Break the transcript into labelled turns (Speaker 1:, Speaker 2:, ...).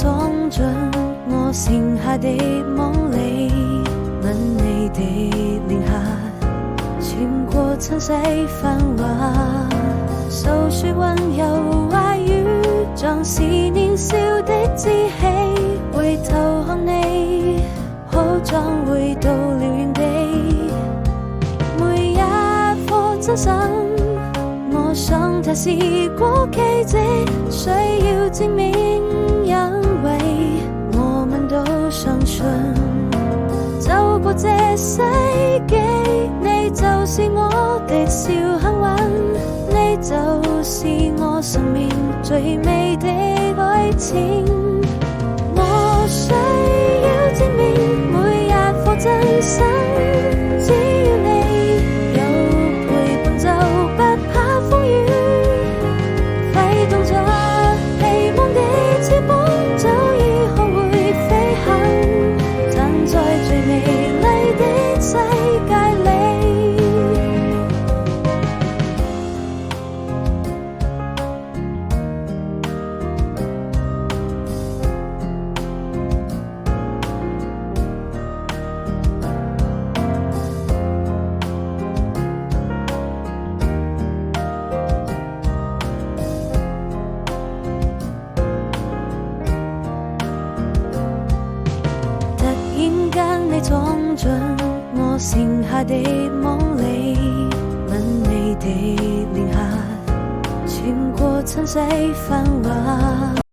Speaker 1: 闖進我剩下的夢裡，吻你的臉頰，穿過塵世繁華，訴說溫柔話語，像是年少的志氣。回頭看你，好像回到了原地，每一顆真心，我想它是過奇蹟，需要證明，因為我們都相信，走過這世紀，你就是我的小幸運，你就是我生命最美的愛情。我需要證明每一顆真心，只要你有陪伴就不怕風雨，揮動着希望的翅膀，早已學會飛行，站在最美麗的世界裡。你闖進我剩下的夢裡，吻你的臉頰，穿過塵世繁華。